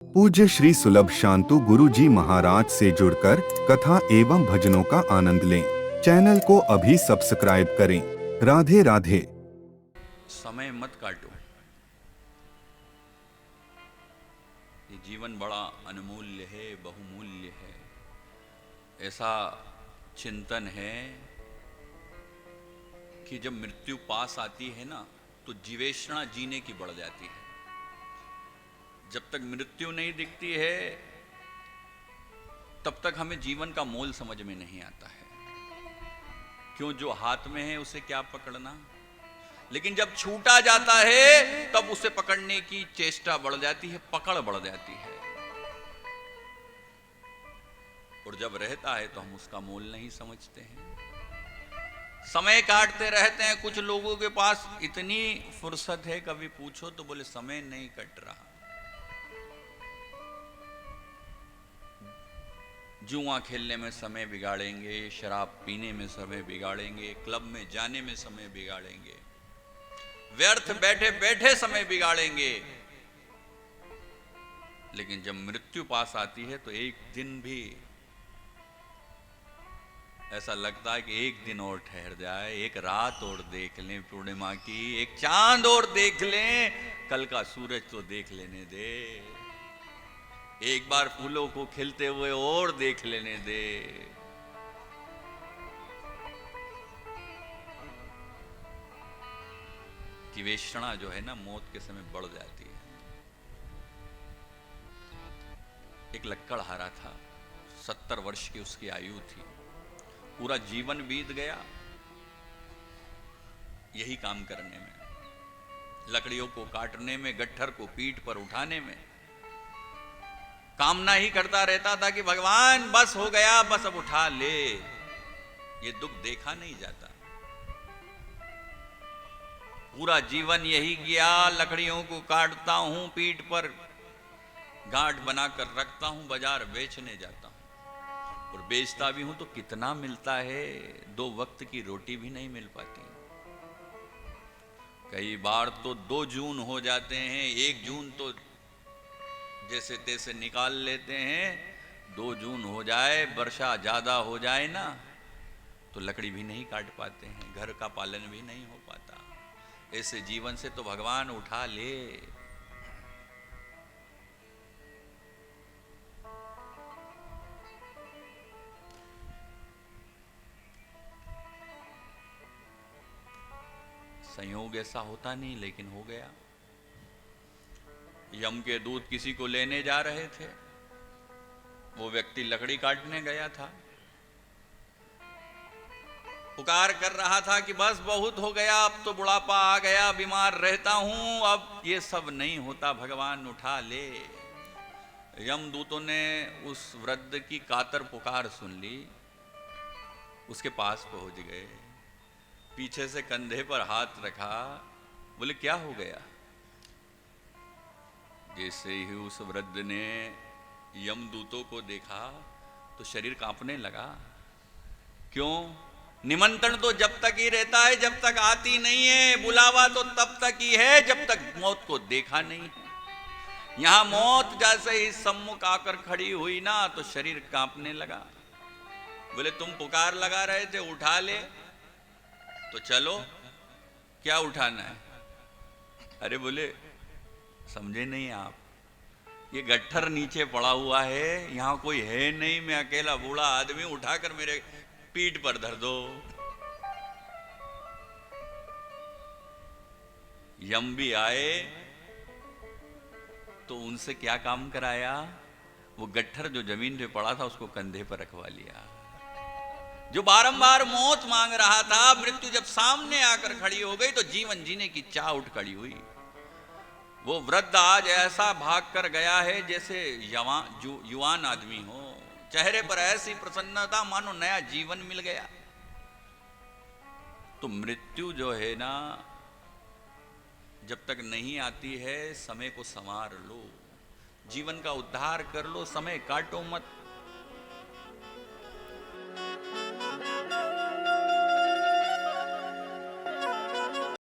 पूज्य श्री सुलभ शांतु गुरु जी महाराज से जुड़कर कथा एवं भजनों का आनंद लें। चैनल को अभी सब्सक्राइब करें। राधे राधे। समय मत काटो। ये जीवन बड़ा अनमूल्य है, बहुमूल्य है। ऐसा चिंतन है कि जब मृत्यु पास आती है ना, तो जीवेषणा जीने की बढ़ जाती है। जब तक मृत्यु नहीं दिखती है तब तक हमें जीवन का मोल समझ में नहीं आता है। क्यों, जो हाथ में है उसे क्या पकड़ना। लेकिन जब छूटा जाता है तब उसे पकड़ने की चेष्टा बढ़ जाती है, पकड़ बढ़ जाती है। और जब रहता है तो हम उसका मोल नहीं समझते हैं। समय काटते रहते हैं। कुछ लोगों के पास इतनी फुर्सत है, कभी पूछो तो बोले समय नहीं कट रहा। जुआ खेलने में समय बिगाड़ेंगे, शराब पीने में समय बिगाड़ेंगे, क्लब में जाने में समय बिगाड़ेंगे, व्यर्थ बैठे बैठे समय बिगाड़ेंगे। लेकिन जब मृत्यु पास आती है तो एक दिन भी ऐसा लगता है कि एक दिन और ठहर जाए, एक रात और देख लें पूर्णिमा की, एक चांद और देख लें, कल का सूरज तो देख लेने दे, एक बार फूलों को खिलते हुए और देख लेने दे। कि वेषणा जो है ना, मौत के समय बढ़ जाती है। एक लक्कड़हारा था, 70 वर्ष की उसकी आयु थी। पूरा जीवन बीत गया यही काम करने में, लकड़ियों को काटने में, गट्ठर को पीठ पर उठाने में। कामना ही करता रहता था कि भगवान बस हो गया, बस अब उठा ले। ये दुख देखा नहीं जाता। पूरा जीवन यही किया, लकड़ियों को काटता हूं, पीठ पर गांठ बनाकर रखता हूं, बाजार बेचने जाता हूं। और बेचता भी हूं तो कितना मिलता है, 2 वक्त की रोटी भी नहीं मिल पाती। कई बार तो 2 जून हो जाते हैं, 1 जून तो जैसे तैसे निकाल लेते हैं। 2 जून हो जाए, वर्षा ज्यादा हो जाए ना, तो लकड़ी भी नहीं काट पाते हैं, घर का पालन भी नहीं हो पाता। ऐसे जीवन से तो भगवान उठा ले। संयोग ऐसा होता नहीं, लेकिन हो गया। यम के दूत किसी को लेने जा रहे थे। वो व्यक्ति लकड़ी काटने गया था, पुकार कर रहा था कि बस बहुत हो गया, अब तो बुढ़ापा आ गया, बीमार रहता हूं, अब ये सब नहीं होता, भगवान उठा ले। यमदूतों ने उस वृद्ध की कातर पुकार सुन ली, उसके पास पहुंच गए, पीछे से कंधे पर हाथ रखा, बोले क्या हो गया। जैसे ही उस वृद्ध ने यमदूतों को देखा तो शरीर कांपने लगा। क्यों, निमंत्रण तो जब तक ही रहता है जब तक आती नहीं है, बुलावा तो तब तक ही है जब तक मौत को देखा नहीं है। यहां मौत जैसे ही सम्मुख आकर खड़ी हुई ना, तो शरीर कांपने लगा। बोले तुम पुकार लगा रहे थे, उठा ले तो चलो, क्या उठाना है। अरे बोले समझे नहीं आप, ये गट्ठर नीचे पड़ा हुआ है, यहां कोई है नहीं, मैं अकेला बूढ़ा आदमी, उठाकर मेरे पीठ पर धर दो। यम भी आए तो उनसे क्या काम कराया, वो गट्ठर जो जमीन पे पड़ा था उसको कंधे पर रखवा लिया। जो बारंबार मौत मांग रहा था, मृत्यु जब सामने आकर खड़ी हो गई तो जीवन जीने की चाह उठ खड़ी हुई। वो वृद्ध आज ऐसा भाग कर गया है जैसे युवान आदमी हो, चेहरे पर ऐसी प्रसन्नता मानो नया जीवन मिल गया। तो मृत्यु जो है ना, जब तक नहीं आती है, समय को संवार लो, जीवन का उद्धार कर लो, समय काटो मत।